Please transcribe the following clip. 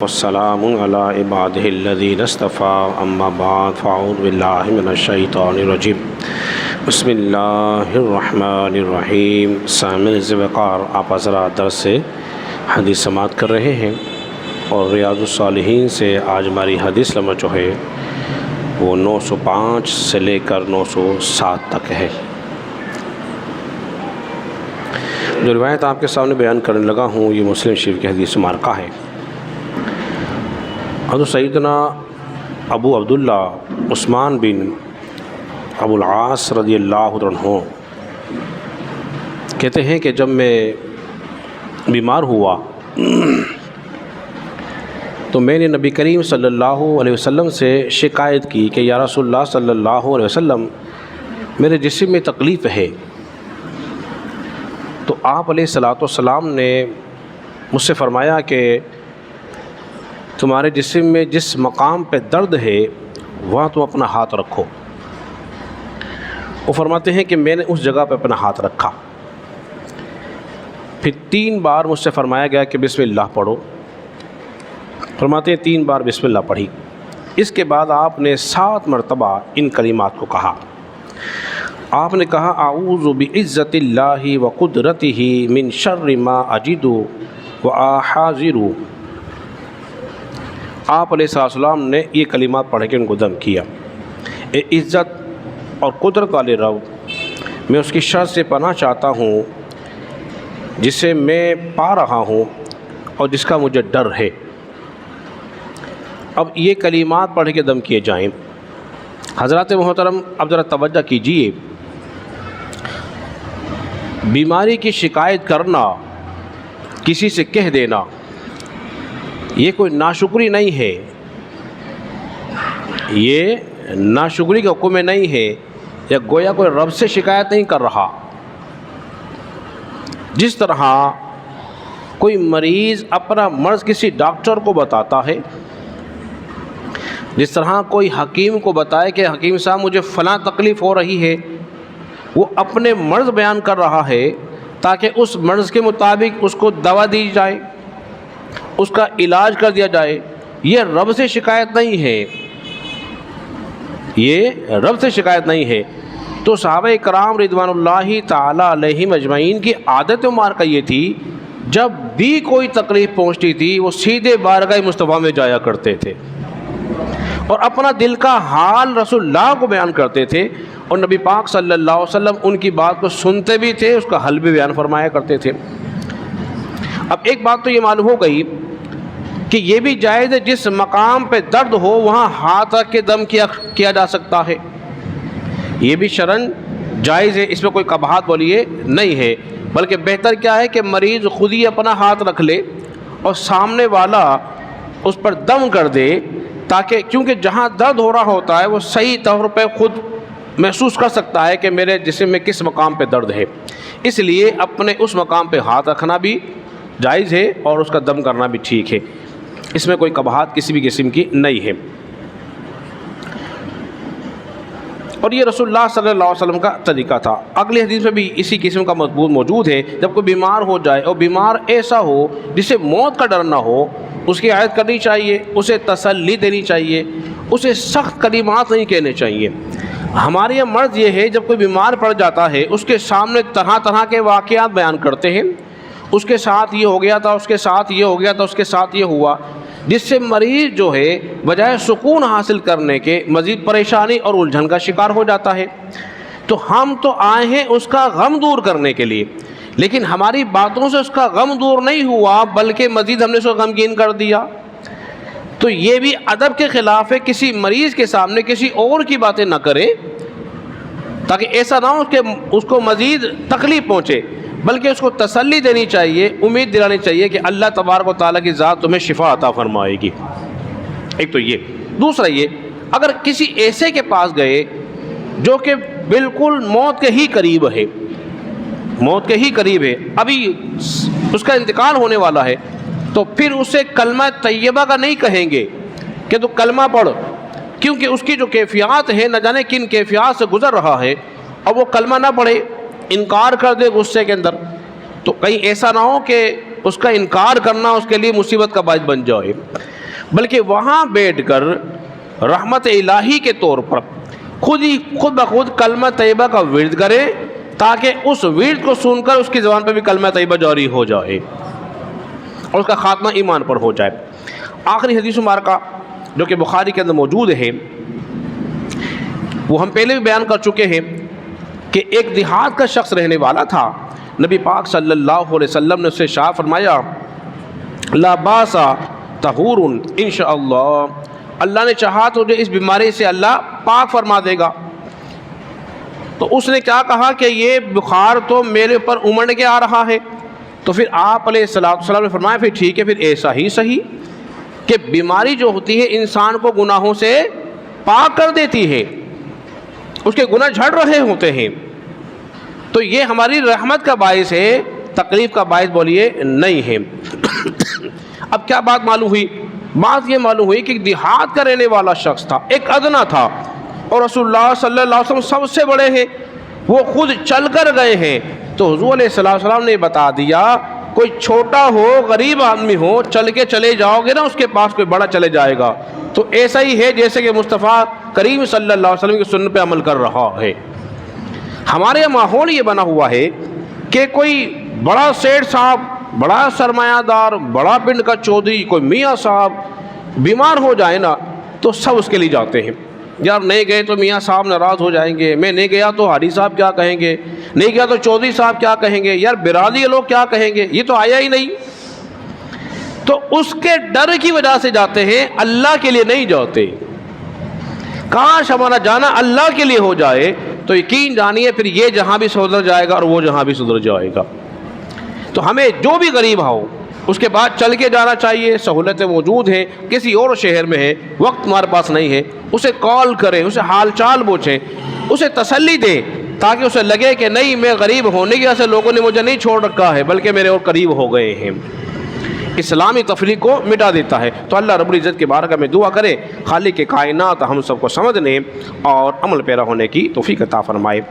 والسلام علی عبادہ الذین اصطفیٰ اما بعد فاعوذ باللہ من الشیطان الرجیم بسم اللہ الرحمن الرحیم۔ سامعین ذوالوقار، آپ حضرات درس حدیث سماعت کر رہے ہیں اور ریاض الصالحین سے آج ہماری حدیث نمبر جو ہے وہ 905 سے لے کر 907 تک ہے۔ جو روایت آپ کے سامنے بیان کرنے لگا ہوں یہ مسلم شریف کی حدیث مبارکہ ہے۔ حضرت سیدنا ابو عبداللہ عثمان بن ابو العاص رضی اللہ عنہ کہتے ہیں کہ جب میں بیمار ہوا تو میں نے نبی کریم صلی اللہ علیہ وسلم سے شکایت کی کہ یا رسول اللہ صلی اللہ علیہ وسلم میرے جسم میں تکلیف ہے۔ تو آپ علیہ الصلوۃ والسلام نے مجھ سے فرمایا کہ تمہارے جسم میں جس مقام پہ درد ہے وہاں تم اپنا ہاتھ رکھو۔ وہ فرماتے ہیں کہ میں نے اس جگہ پہ اپنا ہاتھ رکھا، پھر 3 بار مجھ سے فرمایا گیا کہ بسم اللہ پڑھو۔ فرماتے ہیں 3 بار بسم اللہ پڑھی۔ اس کے بعد آپ نے 7 مرتبہ ان کلمات کو کہا۔ آپ نے کہا اعوذ بعزت اللہ وقدرتہ من شر ما اجد واحاذر۔ آپ علیہ السلام نے یہ کلمات پڑھ کے ان کو دم کیا۔ اے عزت اور قدرت والے رب، میں اس کی شر سے پناہ چاہتا ہوں جسے میں پا رہا ہوں اور جس کا مجھے ڈر ہے۔ اب یہ کلمات پڑھ کے دم کیے جائیں۔ حضرات محترم، اب ذرا توجہ کیجیے، بیماری کی شکایت کرنا، کسی سے کہہ دینا، یہ کوئی ناشکری نہیں ہے، یہ ناشکری کا حکم نہیں ہے، یا گویا کوئی رب سے شکایت نہیں کر رہا۔ جس طرح کوئی مریض اپنا مرض کسی ڈاکٹر کو بتاتا ہے، جس طرح کوئی حکیم کو بتائے کہ حکیم صاحب مجھے فلاں تکلیف ہو رہی ہے، وہ اپنے مرض بیان کر رہا ہے تاکہ اس مرض کے مطابق اس کو دوا دی جائے، اس کا علاج کر دیا جائے۔ یہ رب سے شکایت نہیں ہے، یہ رب سے شکایت نہیں ہے۔ تو صحابہ کرام رضوان اللہ تعالی علیہم اجمعین کی عادت مبارکہ یہ تھی، جب بھی کوئی تکلیف پہنچتی تھی وہ سیدھے بارگاہ مصطفیٰ میں جایا کرتے تھے اور اپنا دل کا حال رسول اللہ کو بیان کرتے تھے، اور نبی پاک صلی اللہ علیہ وسلم ان کی بات کو سنتے بھی تھے، اس کا حل بھی بیان فرمایا کرتے تھے۔ اب ایک بات تو یہ معلوم ہو گئی کہ یہ بھی جائز ہے جس مقام پہ درد ہو وہاں ہاتھ رکھ کے دم کیا جا سکتا ہے، یہ بھی شرعاً جائز ہے، اس میں کوئی قباحت بولیے نہیں ہے، بلکہ بہتر کیا ہے کہ مریض خود ہی اپنا ہاتھ رکھ لے اور سامنے والا اس پر دم کر دے، تاکہ کیونکہ جہاں درد ہو رہا ہوتا ہے وہ صحیح طور پہ خود محسوس کر سکتا ہے کہ میرے جسم میں کس مقام پہ درد ہے، اس لیے اپنے اس مقام پہ ہاتھ رکھنا بھی جائز ہے اور اس کا دم کرنا بھی ٹھیک ہے، اس میں کوئی قباحت کسی بھی قسم کی نہیں ہے۔ اور یہ رسول اللہ صلی اللہ علیہ وسلم کا طریقہ تھا۔ اگلی حدیث میں بھی اسی قسم کا مضمون موجود ہے، جب کوئی بیمار ہو جائے اور بیمار ایسا ہو جسے موت کا ڈر نہ ہو، اس کی عیادت کرنی چاہیے، اسے تسلی دینی چاہیے، اسے سخت کلمات نہیں کہنے چاہیے۔ ہمارے یہاں مرض یہ ہے، جب کوئی بیمار پڑ جاتا ہے اس کے سامنے طرح طرح کے واقعات بیان کرتے ہیں، اس کے ساتھ یہ ہو گیا تھا، اس کے ساتھ یہ ہو گیا تھا، اس کے ساتھ یہ ہوا، جس سے مریض جو ہے بجائے سکون حاصل کرنے کے مزید پریشانی اور الجھن کا شکار ہو جاتا ہے۔ تو ہم تو آئے ہیں اس کا غم دور کرنے کے لیے، لیکن ہماری باتوں سے اس کا غم دور نہیں ہوا بلکہ مزید ہم نے اس کو غمگین کر دیا۔ تو یہ بھی ادب کے خلاف ہے، کسی مریض کے سامنے کسی اور کی باتیں نہ کرے، تاکہ ایسا نہ ہو کہ اس کو مزید تکلیف پہنچے، بلکہ اس کو تسلی دینی چاہیے، امید دلانی چاہیے کہ اللہ تبارک و تعالیٰ کی ذات تمہیں شفا عطا فرمائے گی۔ ایک تو یہ، دوسرا یہ، اگر کسی ایسے کے پاس گئے جو کہ بالکل موت کے ہی قریب ہے، موت کے ہی قریب ہے، ابھی اس کا انتقال ہونے والا ہے، تو پھر اسے کلمہ طیبہ کا نہیں کہیں گے کہ تو کلمہ پڑھ، کیونکہ اس کی جو کیفیات ہے نہ جانے کن کیفیات سے گزر رہا ہے، اور وہ کلمہ نہ پڑھے، انکار کر دے غصے کے اندر، تو کہیں ایسا نہ ہو کہ اس کا انکار کرنا اس کے لیے مصیبت کا باعث بن جائے، بلکہ وہاں بیٹھ کر رحمت الہی کے طور پر خود بخود کلمہ طیبہ کا ورد کرے، تاکہ اس ورد کو سن کر اس کی زبان پہ بھی کلمہ طیبہ جاری ہو جائے اور اس کا خاتمہ ایمان پر ہو جائے۔ آخری حدیث مبارکہ جو کہ بخاری کے اندر موجود ہے، وہ ہم پہلے بھی بیان کر چکے ہیں کہ ایک دیہات کا شخص رہنے والا تھا، نبی پاک صلی اللہ علیہ وسلم نے اسے ارشاد فرمایا لا باس طہور انشاءاللہ، اللہ نے چاہا تو جو اس بیماری سے اللہ پاک فرما دے گا۔ تو اس نے کیا کہا کہ یہ بخار تو میرے اوپر امڑ کے آ رہا ہے، تو پھر آپ علیہ السلام نے فرمایا پھر ٹھیک ہے، پھر ایسا ہی صحیح کہ بیماری جو ہوتی ہے انسان کو گناہوں سے پاک کر دیتی ہے، اس کے گناہ جھڑ رہے ہوتے ہیں، تو یہ ہماری رحمت کا باعث ہے، تکلیف کا باعث بولیے نہیں ہے۔ اب کیا بات معلوم ہوئی؟ بات یہ معلوم ہوئی کہ دیہات کا رہنے والا شخص تھا، ایک ادنا تھا، اور رسول اللہ صلی اللہ علیہ وسلم سب سے بڑے ہیں، وہ خود چل کر گئے ہیں، تو حضور علیہ السلام نے بتا دیا کوئی چھوٹا ہو غریب آدمی ہو چل کے چلے جاؤ گے نا اس کے پاس کوئی بڑا چلے جائے گا، تو ایسا ہی ہے جیسے کہ مصطفیٰ کریم صلی اللہ علیہ وسلم کی سنت پہ عمل کر رہا ہے۔ ہمارے یہاں ماحول یہ بنا ہوا ہے کہ کوئی بڑا سیٹ صاحب، بڑا سرمایہ دار، بڑا پنڈ کا چودھری، کوئی میاں صاحب بیمار ہو جائے نا تو سب اس کے لیے جاتے ہیں، یار نہیں گئے تو میاں صاحب ناراض ہو جائیں گے، میں نہیں گیا تو حاجی صاحب کیا کہیں گے، نہیں گیا تو چودھری صاحب کیا کہیں گے، یار برادری لوگ کیا کہیں گے، یہ تو آیا ہی نہیں، تو اس کے ڈر کی وجہ سے جاتے ہیں، اللہ کے لیے نہیں جاتے۔ کاش ہمارا جانا اللہ کے لیے ہو جائے تو یقین جانیے پھر یہ جہاں بھی سدھر جائے گا اور وہ جہاں بھی سدھر جائے گا۔ تو ہمیں جو بھی غریب ہو اس کے بعد چل کے جانا چاہیے، سہولتیں موجود ہیں، کسی اور شہر میں ہے، وقت ہمارے پاس نہیں ہے، اسے کال کریں، اسے حال چال پوچھیں، اسے تسلی دیں، تاکہ اسے لگے کہ نہیں میں غریب ہونے کی وجہ سے لوگوں نے مجھے نہیں چھوڑ رکھا ہے بلکہ میرے اور قریب ہو گئے ہیں۔ اسلامی تفریق کو مٹا دیتا ہے۔ تو اللہ رب العزت کے بارگاہ میں دعا کرے خالق کائنات ہم سب کو سمجھنے اور عمل پیرا ہونے کی توفیق عطا فرمائے۔